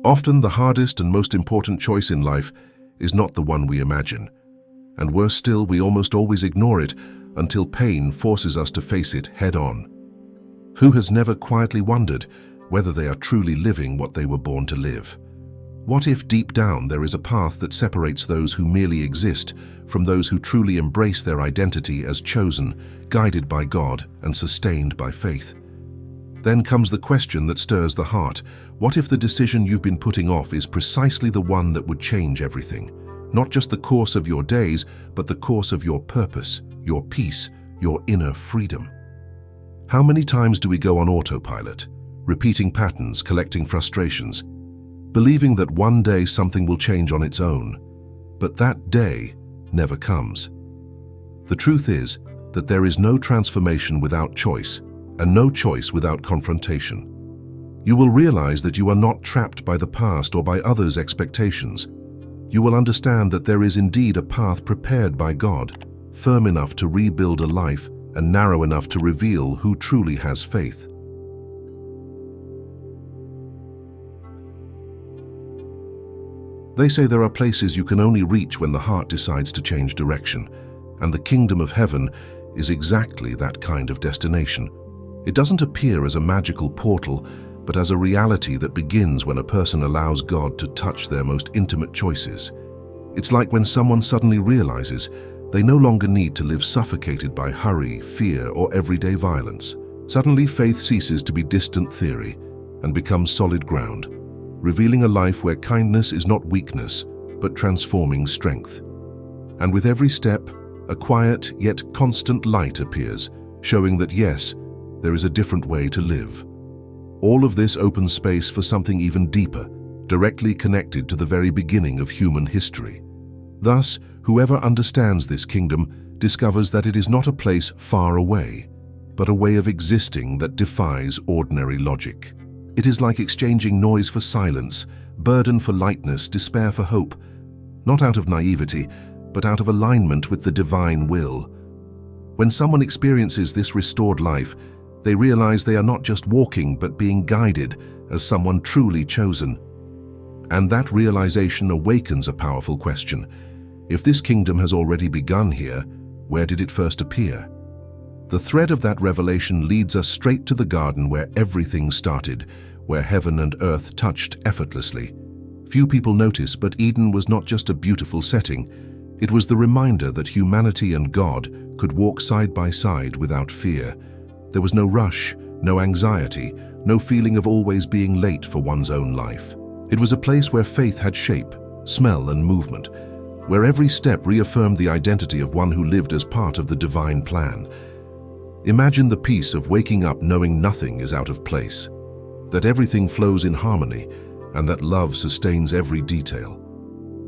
Often the hardest and most important choice in life is not the one we imagine. And worse still, we almost always ignore it until pain forces us to face it head-on. Who has never quietly wondered whether they are truly living what they were born to live? What if deep down there is a path that separates those who merely exist from those who truly embrace their identity as chosen, guided by God and sustained by faith? Then comes the question that stirs the heart. What if the decision you've been putting off is precisely the one that would change everything? Not just the course of your days, but the course of your purpose, your peace, your inner freedom. How many times do we go on autopilot, repeating patterns, collecting frustrations, believing that one day something will change on its own? But that day never comes. The truth is that there is no transformation without choice, and no choice without confrontation. You will realize that you are not trapped by the past or by others' expectations. You will understand that there is indeed a path prepared by God, firm enough to rebuild a life and narrow enough to reveal who truly has faith. They say there are places you can only reach when the heart decides to change direction, and the kingdom of heaven is exactly that kind of destination. It doesn't appear as a magical portal, but as a reality that begins when a person allows God to touch their most intimate choices. It's like when someone suddenly realizes they no longer need to live suffocated by hurry, fear, or everyday violence. Suddenly, faith ceases to be distant theory and becomes solid ground, revealing a life where kindness is not weakness, but transforming strength. And with every step, a quiet yet constant light appears, showing that yes, there is a different way to live. All of this opens space for something even deeper, directly connected to the very beginning of human history. Thus, whoever understands this kingdom discovers that it is not a place far away, but a way of existing that defies ordinary logic. It is like exchanging noise for silence, burden for lightness, despair for hope, not out of naivety, but out of alignment with the divine will. When someone experiences this restored life, they realize they are not just walking but being guided as someone truly chosen. And that realization awakens a powerful question. If this kingdom has already begun here, where did it first appear? The thread of that revelation leads us straight to the garden where everything started, where heaven and earth touched effortlessly. Few people notice, but Eden was not just a beautiful setting. It was the reminder that humanity and God could walk side by side without fear. There was no rush, no anxiety, no feeling of always being late for one's own life. It was a place where faith had shape, smell, and movement, where every step reaffirmed the identity of one who lived as part of the divine plan. Imagine the peace of waking up knowing nothing is out of place, that everything flows in harmony, and that love sustains every detail.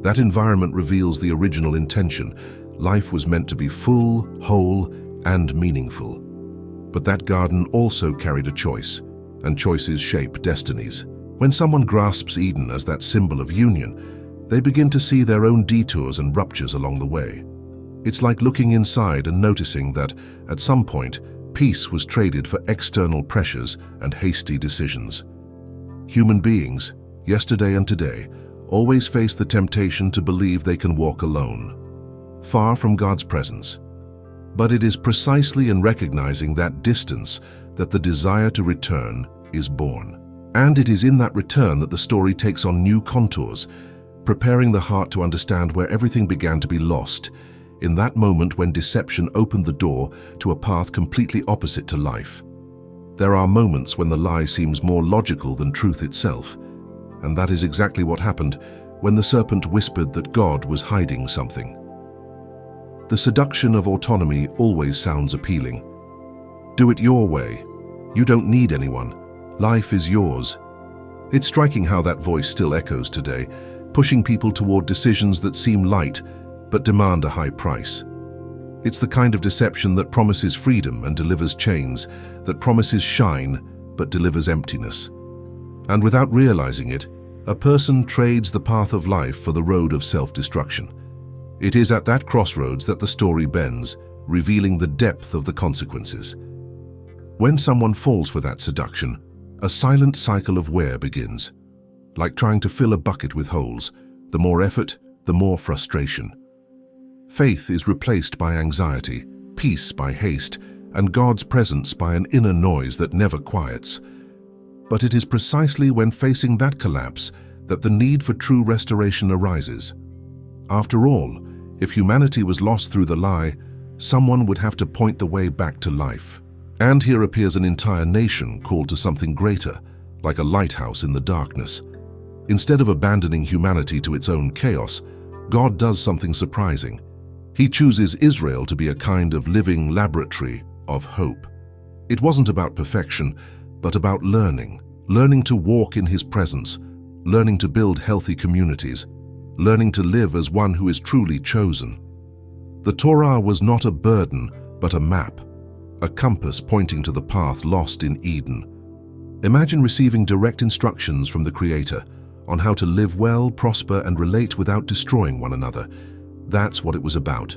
That environment reveals the original intention. Life was meant to be full, whole, and meaningful. But that garden also carried a choice, and choices shape destinies. When someone grasps Eden as that symbol of union, they begin to see their own detours and ruptures along the way. It's like looking inside and noticing that, at some point, peace was traded for external pressures and hasty decisions. Human beings, yesterday and today, always face the temptation to believe they can walk alone, far from God's presence. But it is precisely in recognizing that distance that the desire to return is born. And it is in that return that the story takes on new contours, preparing the heart to understand where everything began to be lost, in that moment when deception opened the door to a path completely opposite to life. There are moments when the lie seems more logical than truth itself, and that is exactly what happened when the serpent whispered that God was hiding something. The seduction of autonomy always sounds appealing. Do it your way. You don't need anyone. Life is yours. It's striking how that voice still echoes today, pushing people toward decisions that seem light but demand a high price. It's the kind of deception that promises freedom and delivers chains, that promises shine but delivers emptiness. And without realizing it, a person trades the path of life for the road of self-destruction. It is at that crossroads that the story bends, revealing the depth of the consequences. When someone falls for that seduction, a silent cycle of wear begins. like trying to fill a bucket with holes. The more effort, the more frustration. Faith is replaced by anxiety, peace by haste, and God's presence by an inner noise that never quiets. But it is precisely when facing that collapse that the need for true restoration arises. After all, if humanity was lost through the lie, someone would have to point the way back to life. And here appears an entire nation called to something greater, like a lighthouse in the darkness. Instead of abandoning humanity to its own chaos, God does something surprising. He chooses Israel to be a kind of living laboratory of hope. It wasn't about perfection, but about learning to walk in His presence, learning to build healthy communities, learning to live as one who is truly chosen. The Torah was not a burden, but a map, a compass pointing to the path lost in Eden. Imagine receiving direct instructions from the Creator on how to live well, prosper, and relate without destroying one another. That's what it was about.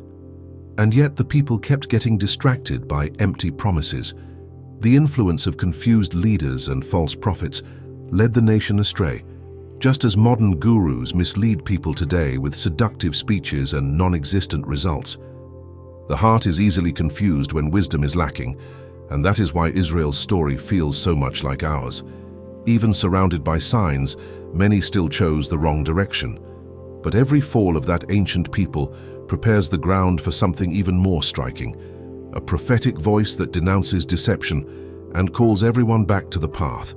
And yet the people kept getting distracted by empty promises. The influence of confused leaders and false prophets led the nation astray, just as modern gurus mislead people today with seductive speeches and non-existent results. The heart is easily confused when wisdom is lacking, and that is why Israel's story feels so much like ours. Even surrounded by signs, many still chose the wrong direction. But every fall of that ancient people prepares the ground for something even more striking, a prophetic voice that denounces deception and calls everyone back to the path.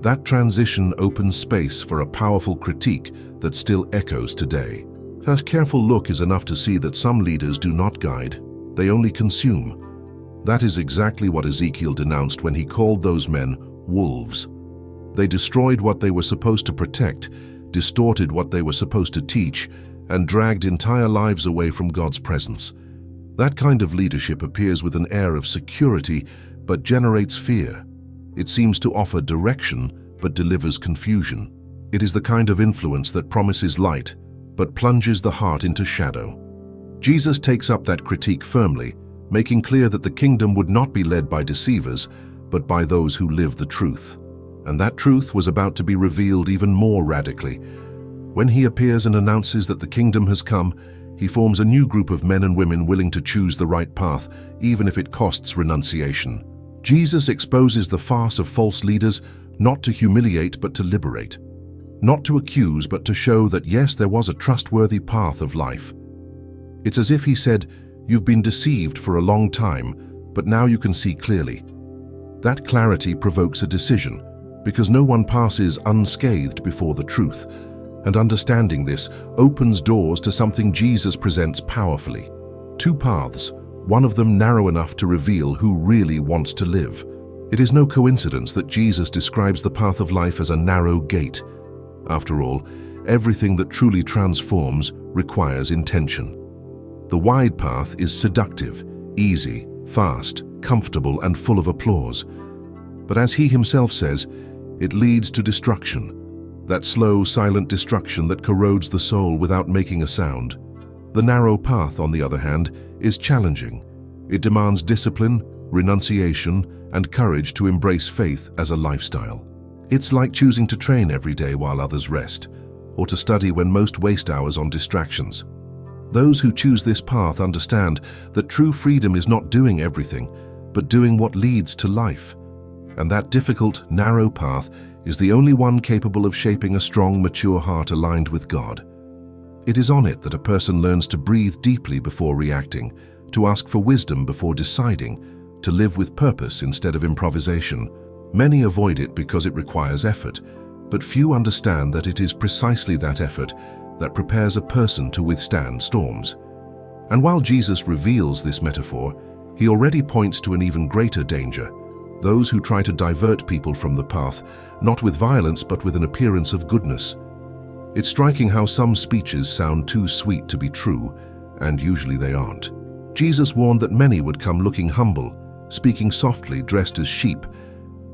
That transition opens space for a powerful critique that still echoes today. A careful look is enough to see that some leaders do not guide, they only consume. That is exactly what Ezekiel denounced when he called those men wolves. They destroyed what they were supposed to protect, distorted what they were supposed to teach, and dragged entire lives away from God's presence. That kind of leadership appears with an air of security, but generates fear. It seems to offer direction, but delivers confusion. It is the kind of influence that promises light, but plunges the heart into shadow. Jesus takes up that critique firmly, making clear that the kingdom would not be led by deceivers, but by those who live the truth. And that truth was about to be revealed even more radically. When He appears and announces that the kingdom has come, He forms a new group of men and women willing to choose the right path, even if it costs renunciation. Jesus exposes the farce of false leaders, not to humiliate but to liberate. Not to accuse but to show that yes, there was a trustworthy path of life. It's as if He said, "You've been deceived for a long time, but now you can see clearly." That clarity provokes a decision, because no one passes unscathed before the truth, and understanding this opens doors to something Jesus presents powerfully. Two paths, one of them narrow enough to reveal who really wants to live. It is no coincidence that Jesus describes the path of life as a narrow gate. After all, everything that truly transforms requires intention. The wide path is seductive, easy, fast, comfortable, and full of applause. But as He Himself says, it leads to destruction, that slow, silent destruction that corrodes the soul without making a sound. The narrow path, on the other hand, is challenging. It demands discipline, renunciation, and courage to embrace faith as a lifestyle. It's like choosing to train every day while others rest, or to study when most waste hours on distractions. Those who choose this path understand that true freedom is not doing everything, but doing what leads to life. And that difficult, narrow path is the only one capable of shaping a strong, mature heart aligned with God. It is on it that a person learns to breathe deeply before reacting, to ask for wisdom before deciding, to live with purpose instead of improvisation. Many avoid it because it requires effort, but few understand that it is precisely that effort that prepares a person to withstand storms. And while Jesus reveals this metaphor, He already points to an even greater danger: those who try to divert people from the path, not with violence but with an appearance of goodness. It's striking how some speeches sound too sweet to be true, and usually they aren't. Jesus warned that many would come looking humble, speaking softly, dressed as sheep,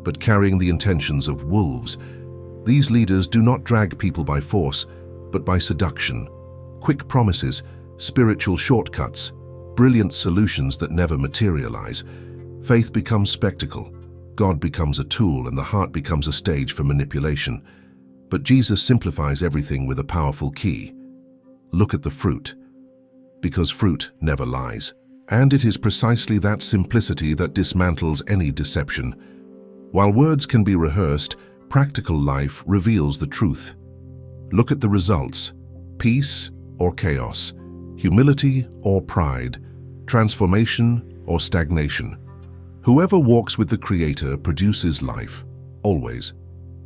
but carrying the intentions of wolves. These leaders do not drag people by force, but by seduction. Quick promises, spiritual shortcuts, brilliant solutions that never materialize. Faith becomes spectacle, God becomes a tool, and the heart becomes a stage for manipulation. But Jesus simplifies everything with a powerful key. Look at the fruit, because fruit never lies. And it is precisely that simplicity that dismantles any deception. While words can be rehearsed, practical life reveals the truth. Look at the results: peace or chaos, humility or pride, transformation or stagnation. Whoever walks with the Creator produces life, always.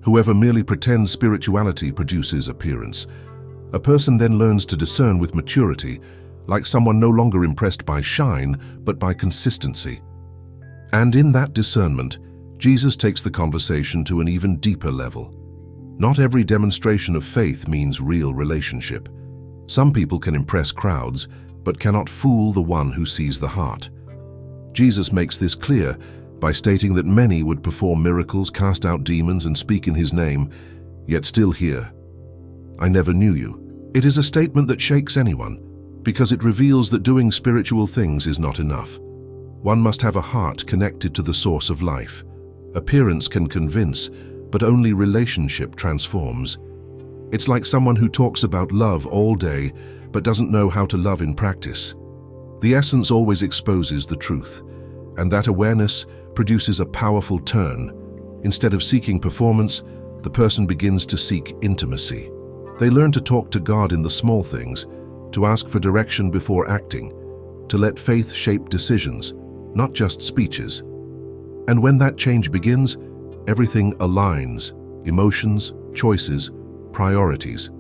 Whoever merely pretends spirituality produces appearance. A person then learns to discern with maturity, like someone no longer impressed by shine, but by consistency. And in that discernment, Jesus takes the conversation to an even deeper level. Not every demonstration of faith means real relationship. Some people can impress crowds, but cannot fool the one who sees the heart. Jesus makes this clear by stating that many would perform miracles, cast out demons, and speak in his name, yet still hear, "I never knew you." It is a statement that shakes anyone, because it reveals that doing spiritual things is not enough. One must have a heart connected to the source of life. Appearance can convince, but only relationship transforms. It's like someone who talks about love all day, but doesn't know how to love in practice. The essence always exposes the truth, and that awareness produces a powerful turn. Instead of seeking performance, the person begins to seek intimacy. They learn to talk to God in the small things, to ask for direction before acting, to let faith shape decisions, not just speeches. And when that change begins, everything aligns: emotions, choices, priorities.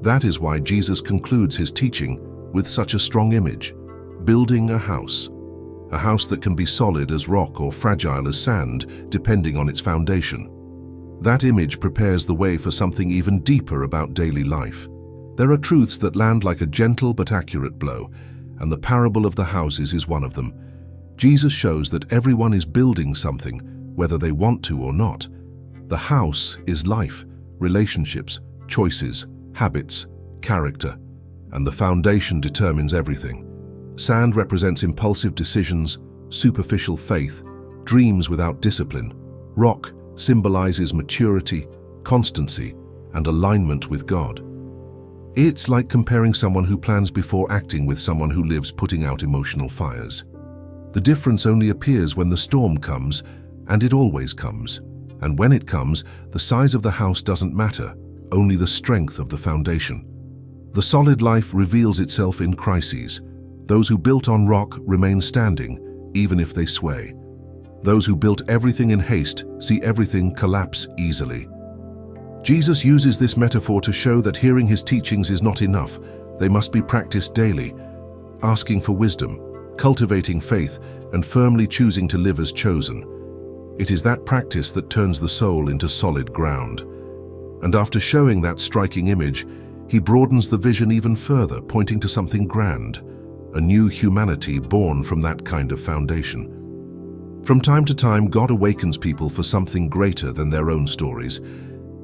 That is why Jesus concludes his teaching with such a strong image: building a house that can be solid as rock or fragile as sand, depending on its foundation. That image prepares the way for something even deeper about daily life. There are truths that land like a gentle but accurate blow, and the parable of the houses is one of them. Jesus shows that everyone is building something, whether they want to or not. The house is life, relationships, choices, habits, character, and the foundation determines everything. Sand represents impulsive decisions, superficial faith, dreams without discipline. Rock symbolizes maturity, constancy, and alignment with God. It's like comparing someone who plans before acting with someone who lives putting out emotional fires. The difference only appears when the storm comes, and it always comes. And when it comes, the size of the house doesn't matter, only the strength of the foundation. The solid life reveals itself in crises. Those who built on rock remain standing, even if they sway. Those who built everything in haste see everything collapse easily. Jesus uses this metaphor to show that hearing his teachings is not enough. They must be practiced daily, asking for wisdom, cultivating faith, and firmly choosing to live as chosen. It is that practice that turns the soul into solid ground. And after showing that striking image, he broadens the vision even further, pointing to something grand, a new humanity born from that kind of foundation. From time to time, God awakens people for something greater than their own stories,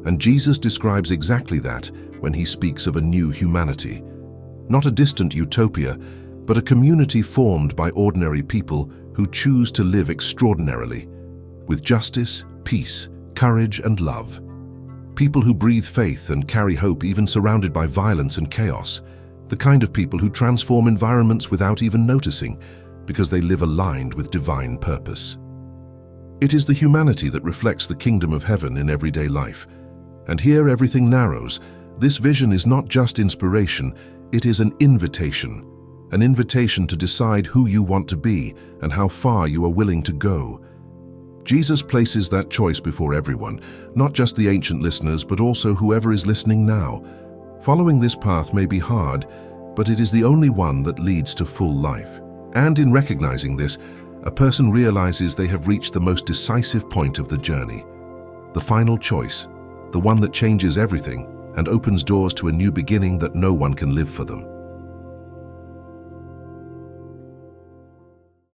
and Jesus describes exactly that when he speaks of a new humanity. Not a distant utopia, but a community formed by ordinary people who choose to live extraordinarily, with justice, peace, courage, and love. People who breathe faith and carry hope even surrounded by violence and chaos. The kind of people who transform environments without even noticing, because they live aligned with divine purpose. It is the humanity that reflects the kingdom of heaven in everyday life. And here everything narrows. This vision is not just inspiration, it is an invitation to decide who you want to be and how far you are willing to go. Jesus places that choice before everyone, not just the ancient listeners, but also whoever is listening now. Following this path may be hard, but it is the only one that leads to full life. And in recognizing this, a person realizes they have reached the most decisive point of the journey. The final choice, the one that changes everything and opens doors to a new beginning that no one can live for them.